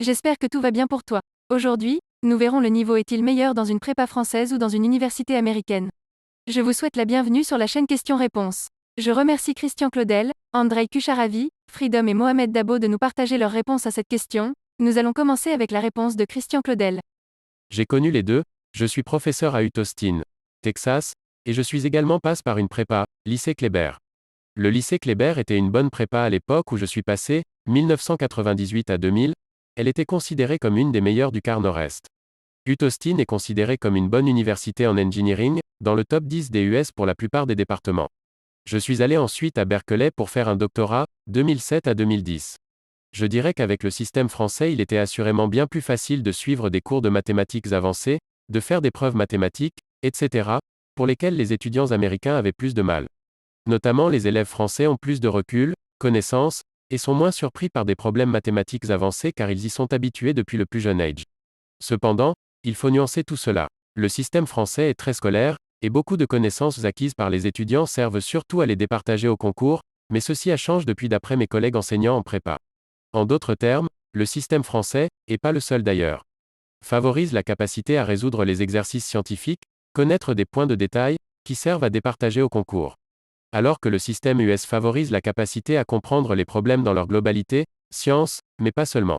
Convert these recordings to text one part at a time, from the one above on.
J'espère que tout va bien pour toi. Aujourd'hui, nous verrons le niveau est-il meilleur dans une prépa française ou dans une université américaine. Je vous souhaite la bienvenue sur la chaîne Questions-Réponses. Je remercie Christian Claudel, Andrei Kucharavi, Freedom et Mohamed Dabo de nous partager leurs réponses à cette question. Nous allons commencer avec la réponse de Christian Claudel. J'ai connu les deux, je suis professeur à Austin, Texas, et je suis également passe par une prépa, lycée Kléber. Le lycée Kléber était une bonne prépa à l'époque où je suis passé, 1998 à 2000, elle était considérée comme une des meilleures du quart nord-est. Austin est considérée comme une bonne université en engineering, dans le top 10 des US pour la plupart des départements. Je suis allé ensuite à Berkeley pour faire un doctorat, 2007 à 2010. Je dirais qu'avec le système français il était assurément bien plus facile de suivre des cours de mathématiques avancées, de faire des preuves mathématiques, etc., pour lesquelles les étudiants américains avaient plus de mal. Notamment les élèves français ont plus de recul, connaissances, et sont moins surpris par des problèmes mathématiques avancés car ils y sont habitués depuis le plus jeune âge. Cependant, il faut nuancer tout cela. Le système français est très scolaire, et beaucoup de connaissances acquises par les étudiants servent surtout à les départager au concours, mais ceci a changé depuis d'après mes collègues enseignants en prépa. En d'autres termes, le système français, et pas le seul d'ailleurs, favorise la capacité à résoudre les exercices scientifiques, connaître des points de détail, qui servent à départager au concours. Alors que le système US favorise la capacité à comprendre les problèmes dans leur globalité, sciences, mais pas seulement.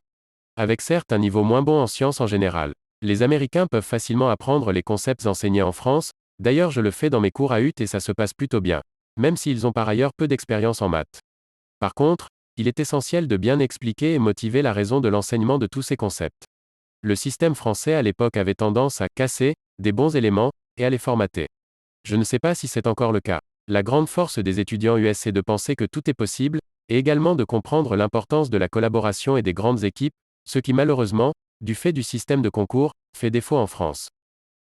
Avec certes un niveau moins bon en sciences en général. Les Américains peuvent facilement apprendre les concepts enseignés en France, d'ailleurs je le fais dans mes cours à UT et ça se passe plutôt bien, même s'ils ont par ailleurs peu d'expérience en maths. Par contre, il est essentiel de bien expliquer et motiver la raison de l'enseignement de tous ces concepts. Le système français à l'époque avait tendance à casser des bons éléments et à les formater. Je ne sais pas si c'est encore le cas. La grande force des étudiants US est de penser que tout est possible, et également de comprendre l'importance de la collaboration et des grandes équipes, ce qui malheureusement, du fait du système de concours, fait défaut en France.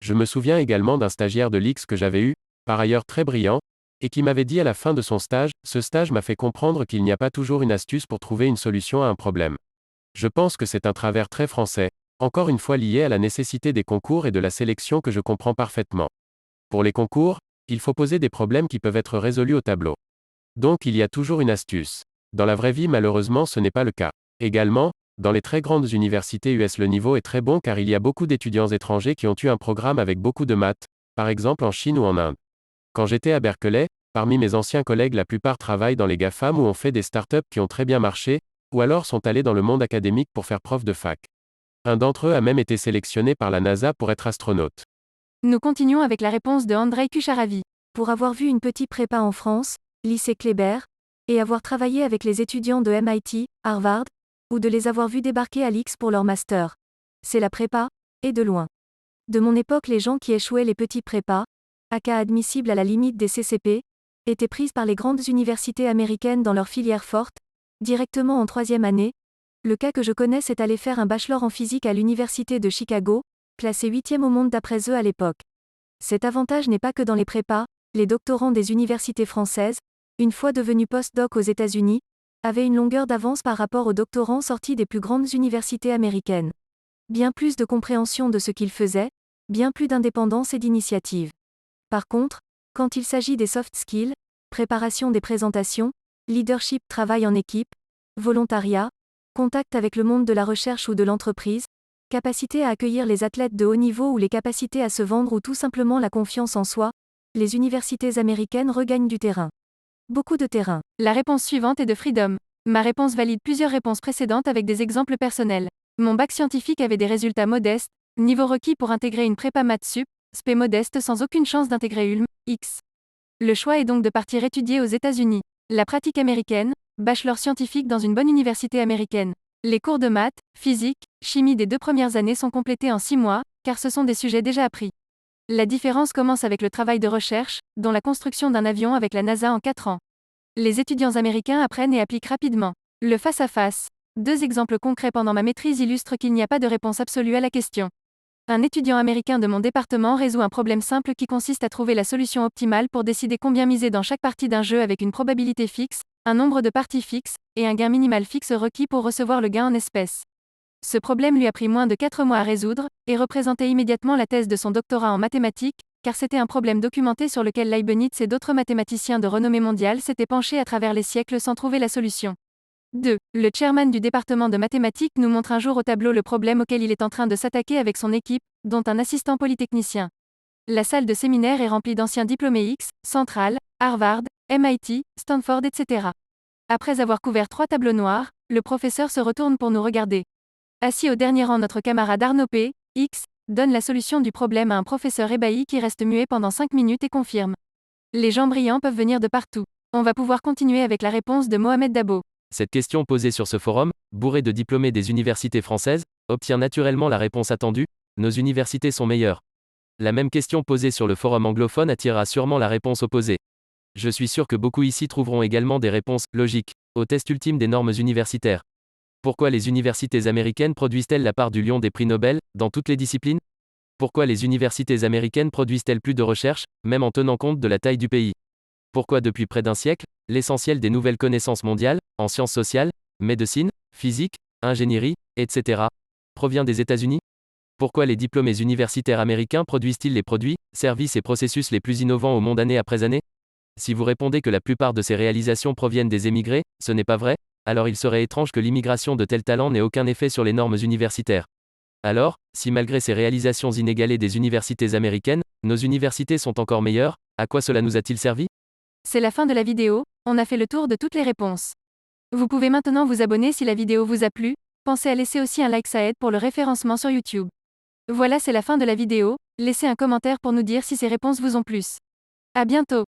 Je me souviens également d'un stagiaire de l'X que j'avais eu, par ailleurs très brillant, et qui m'avait dit à la fin de son stage, ce stage m'a fait comprendre qu'il n'y a pas toujours une astuce pour trouver une solution à un problème. Je pense que c'est un travers très français, encore une fois lié à la nécessité des concours et de la sélection que je comprends parfaitement. Pour les concours, il faut poser des problèmes qui peuvent être résolus au tableau. Donc il y a toujours une astuce. Dans la vraie vie malheureusement ce n'est pas le cas. Également, dans les très grandes universités US le niveau est très bon car il y a beaucoup d'étudiants étrangers qui ont eu un programme avec beaucoup de maths, par exemple en Chine ou en Inde. Quand j'étais à Berkeley, parmi mes anciens collègues la plupart travaillent dans les GAFAM ou ont fait des startups qui ont très bien marché, ou alors sont allés dans le monde académique pour faire prof de fac. Un d'entre eux a même été sélectionné par la NASA pour être astronaute. Nous continuons avec la réponse de Andrei Kucharavi. Pour avoir vu une petite prépa en France, lycée Kléber, et avoir travaillé avec les étudiants de MIT, Harvard, ou de les avoir vus débarquer à l'X pour leur master. C'est la prépa, et de loin. De mon époque les gens qui échouaient les petits prépas, aka admissibles à la limite des CCP, étaient prises par les grandes universités américaines dans leur filière forte, directement en troisième année. Le cas que je connais c'est aller faire un bachelor en physique à l'université de Chicago, classé 8e au monde d'après eux à l'époque. Cet avantage n'est pas que dans les prépas, les doctorants des universités françaises, une fois devenus post-doc aux États-Unis, avaient une longueur d'avance par rapport aux doctorants sortis des plus grandes universités américaines. Bien plus de compréhension de ce qu'ils faisaient, bien plus d'indépendance et d'initiative. Par contre, quand il s'agit des soft skills, préparation des présentations, leadership, travail en équipe, volontariat, contact avec le monde de la recherche ou de l'entreprise, capacité à accueillir les athlètes de haut niveau ou les capacités à se vendre ou tout simplement la confiance en soi, les universités américaines regagnent du terrain. Beaucoup de terrain. La réponse suivante est de Freedom. Ma réponse valide plusieurs réponses précédentes avec des exemples personnels. Mon bac scientifique avait des résultats modestes, niveau requis pour intégrer une prépa maths sup, spé modeste sans aucune chance d'intégrer ULM, X. Le choix est donc de partir étudier aux États-Unis. La pratique américaine, bachelor scientifique dans une bonne université américaine. Les cours de maths, physique, chimie des 2 premières années sont complétés en 6 mois, car ce sont des sujets déjà appris. La différence commence avec le travail de recherche, dont la construction d'un avion avec la NASA en 4 ans. Les étudiants américains apprennent et appliquent rapidement. Le face-à-face. 2 exemples concrets pendant ma maîtrise illustrent qu'il n'y a pas de réponse absolue à la question. Un étudiant américain de mon département résout un problème simple qui consiste à trouver la solution optimale pour décider combien miser dans chaque partie d'un jeu avec une probabilité fixe, un nombre de parties fixe, et un gain minimal fixe requis pour recevoir le gain en espèces. Ce problème lui a pris moins de 4 mois à résoudre, et représentait immédiatement la thèse de son doctorat en mathématiques, car c'était un problème documenté sur lequel Leibniz et d'autres mathématiciens de renommée mondiale s'étaient penchés à travers les siècles sans trouver la solution. 2. Le chairman du département de mathématiques nous montre un jour au tableau le problème auquel il est en train de s'attaquer avec son équipe, dont un assistant polytechnicien. La salle de séminaire est remplie d'anciens diplômés X, Central, Harvard, MIT, Stanford, etc. Après avoir couvert 3 tableaux noirs, le professeur se retourne pour nous regarder. Assis au dernier rang, notre camarade Arnaud P. X donne la solution du problème à un professeur ébahi qui reste muet pendant 5 minutes et confirme. Les gens brillants peuvent venir de partout. On va pouvoir continuer avec la réponse de Mohamed Dabo. Cette question posée sur ce forum, bourré de diplômés des universités françaises, obtient naturellement la réponse attendue, nos universités sont meilleures. La même question posée sur le forum anglophone attirera sûrement la réponse opposée. Je suis sûr que beaucoup ici trouveront également des réponses logiques au test ultime des normes universitaires. Pourquoi les universités américaines produisent-elles la part du lion des prix Nobel, dans toutes les disciplines? Pourquoi les universités américaines produisent-elles plus de recherches, même en tenant compte de la taille du pays? Pourquoi depuis près d'un siècle, l'essentiel des nouvelles connaissances mondiales, en sciences sociales, médecine, physique, ingénierie, etc., provient des États-Unis? Pourquoi les diplômés universitaires américains produisent-ils les produits, services et processus les plus innovants au monde année après année? Si vous répondez que la plupart de ces réalisations proviennent des émigrés, ce n'est pas vrai, alors il serait étrange que l'immigration de tels talents n'ait aucun effet sur les normes universitaires. Alors, si malgré ces réalisations inégalées des universités américaines, nos universités sont encore meilleures, à quoi cela nous a-t-il servi? C'est la fin de la vidéo, on a fait le tour de toutes les réponses. Vous pouvez maintenant vous abonner si la vidéo vous a plu, pensez à laisser aussi un like, ça aide pour le référencement sur YouTube. Voilà, c'est la fin de la vidéo, laissez un commentaire pour nous dire si ces réponses vous ont plu. À bientôt.